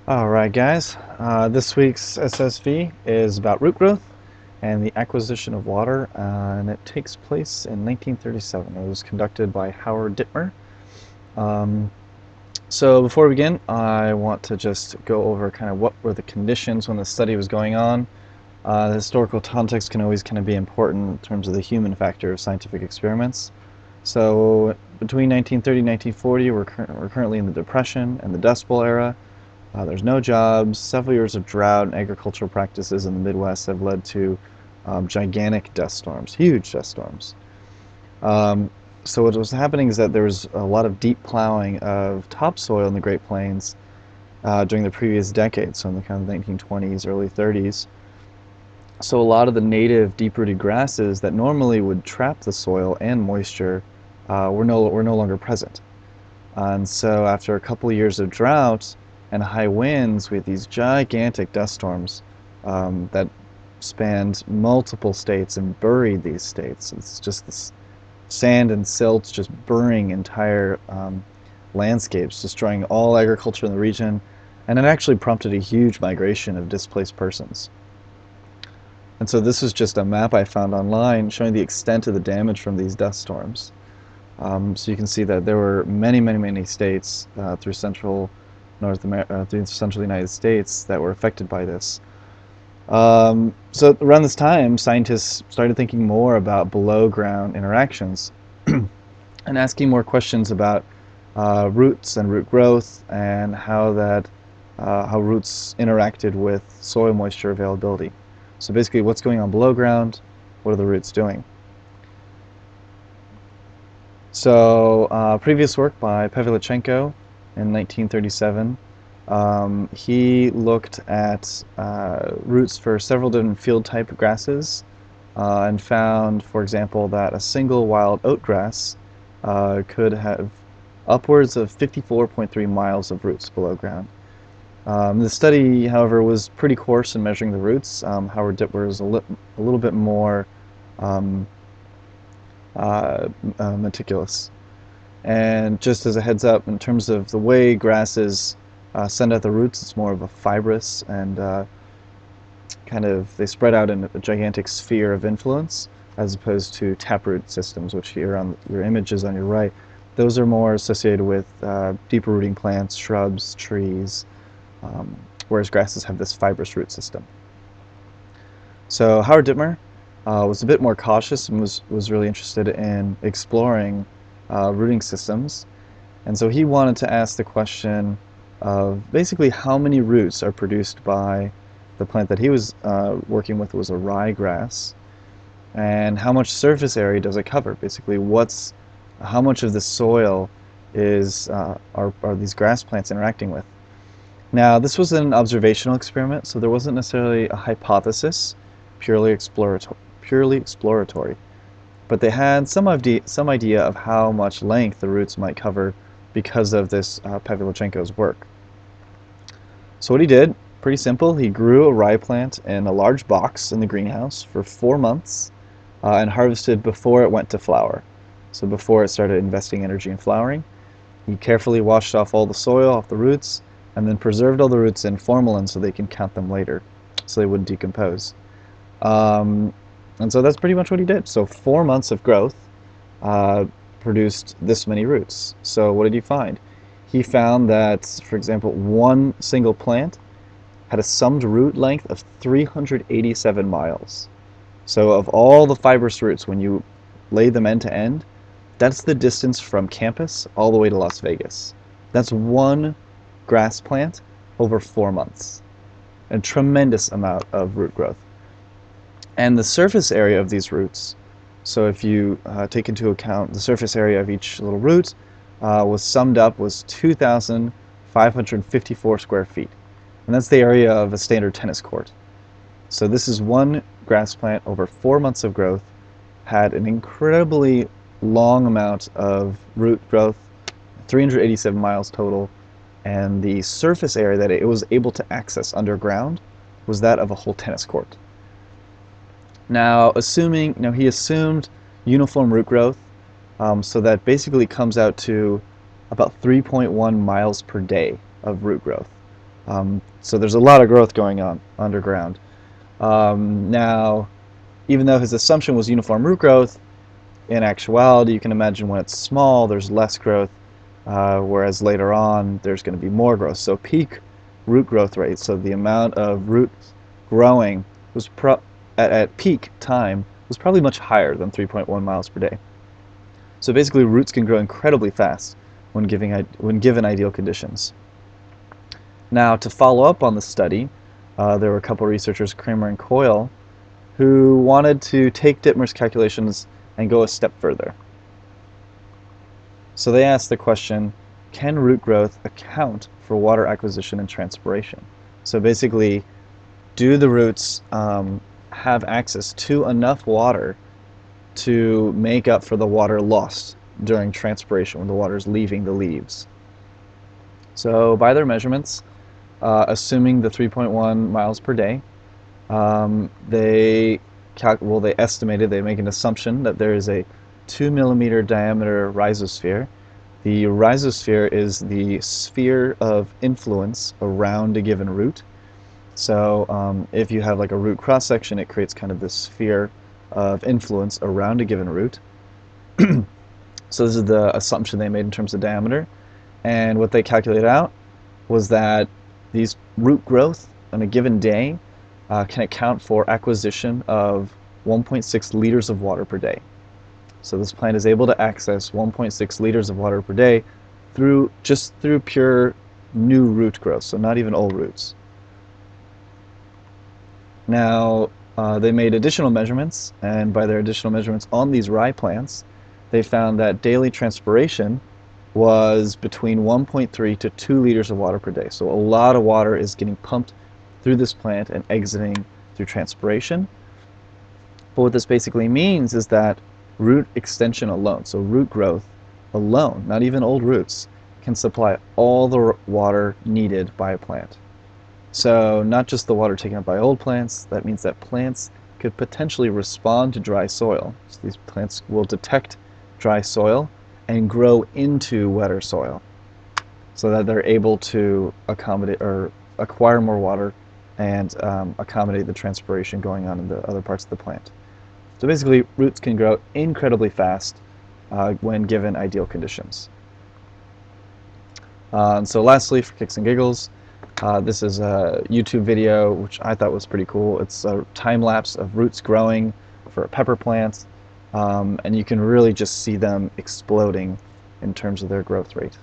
Alright guys, this week's SSV is about root growth and the acquisition of water, and it takes place in 1937. It was conducted by Howard Dittmer. Um, so before we begin, I want to just go over kind of what were the conditions when the study was going on. The historical context can always kind of be important in terms of the human factor of scientific experiments. So between 1930 and 1940, we're currently in the Depression and the Dust Bowl era. There's no jobs. Several years of drought and agricultural practices in the Midwest have led to gigantic dust storms, huge dust storms. Um, so what was happening is that there was a lot of deep plowing of topsoil in the Great Plains during the previous decade, so in the kind of 1920s, early 30s. So a lot of the native deep-rooted grasses that normally would trap the soil and moisture were no longer present. And so after a couple of years of drought and high winds, we had these gigantic dust storms that spanned multiple states and buried these states. It's just this sand and silt just burying entire landscapes, destroying all agriculture in the region, and it actually prompted a huge migration of displaced persons. And so this is just a map I found online showing the extent of the damage from these dust storms. So you can see that there were many, many, many states through through central United States that were affected by this. So around this time, scientists started thinking more about below-ground interactions and asking more questions about roots and root growth and how roots interacted with soil moisture availability. So basically, what's going on below ground? What are the roots doing? So previous work by Pavlichenko in 1937, he looked at roots for several different field-type grasses and found, for example, that a single wild oat grass could have upwards of 54.3 miles of roots below ground. The study, however, was pretty coarse in measuring the roots. Howard Dittmer was a little bit more um, meticulous. And just as a heads up, in terms of the way grasses send out the roots, it's more of a fibrous and they spread out in a gigantic sphere of influence, as opposed to taproot systems, which here on your images on your right, those are more associated with deeper rooting plants, shrubs, trees, whereas grasses have this fibrous root system. So Howard Dittmer was a bit more cautious and was really interested in exploring rooting systems. And so he wanted to ask the question of basically how many roots are produced by the plant that he was working with was a ryegrass, and how much surface area does it cover? Basically, how much of the soil are these grass plants interacting with? Now, this was an observational experiment, so there wasn't necessarily a hypothesis, purely exploratory. But they had some idea of how much length the roots might cover because of this Pavlichenko's work. So what he did, pretty simple, he grew a rye plant in a large box in the greenhouse for 4 months and harvested before it went to flower. So before it started investing energy in flowering. He carefully washed off all the soil off the roots and then preserved all the roots in formalin so they can count them later, so they wouldn't decompose. And so that's pretty much what he did. So 4 months of growth produced this many roots. So what did he find? He found that, for example, one single plant had a summed root length of 387 miles. So of all the fibrous roots, when you lay them end to end, that's the distance from campus all the way to Las Vegas. That's one grass plant over 4 months. A tremendous amount of root growth. And the surface area of these roots, so if you take into account the surface area of each little root, was 2,554 square feet. And that's the area of a standard tennis court. So this is one grass plant over 4 months of growth, had an incredibly long amount of root growth, 387 miles total, and the surface area that it was able to access underground was that of a whole tennis court. Now, he assumed uniform root growth, so that basically comes out to about 3.1 miles per day of root growth. So there's a lot of growth going on underground. Now, even though his assumption was uniform root growth, in actuality, you can imagine when it's small, there's less growth, whereas later on, there's going to be more growth. So peak root growth rate, so the amount of roots growing was at peak time was probably much higher than 3.1 miles per day. So basically, roots can grow incredibly fast when given ideal conditions. Now, to follow up on the study, there were a couple of researchers, Kramer and Coyle, who wanted to take Dittmer's calculations and go a step further. So they asked the question, can root growth account for water acquisition and transpiration? So basically, do the roots have access to enough water to make up for the water lost during transpiration when the water is leaving the leaves? So by their measurements, assuming the 3.1 miles per day, they estimated, they make an assumption that there is a 2 millimeter diameter rhizosphere. The rhizosphere is the sphere of influence around a given root. So if you have like a root cross section, it creates kind of this sphere of influence around a given root. So this is the assumption they made in terms of diameter. And what they calculated out was that these root growth on a given day can account for acquisition of 1.6 liters of water per day. So this plant is able to access 1.6 liters of water per day just through pure new root growth, so not even old roots. Now, they made additional measurements, and by their additional measurements on these rye plants, they found that daily transpiration was between 1.3 to 2 liters of water per day. So a lot of water is getting pumped through this plant and exiting through transpiration. But what this basically means is that root extension alone, so root growth alone, not even old roots, can supply all the water needed by a plant. So not just the water taken up by old plants, that means that plants could potentially respond to dry soil. So these plants will detect dry soil and grow into wetter soil so that they're able to accommodate or acquire more water and accommodate the transpiration going on in the other parts of the plant. So basically, roots can grow incredibly fast when given ideal conditions. And so lastly, for kicks and giggles, this is a YouTube video which I thought was pretty cool. It's a time lapse of roots growing for pepper plants, and you can really just see them exploding in terms of their growth rate.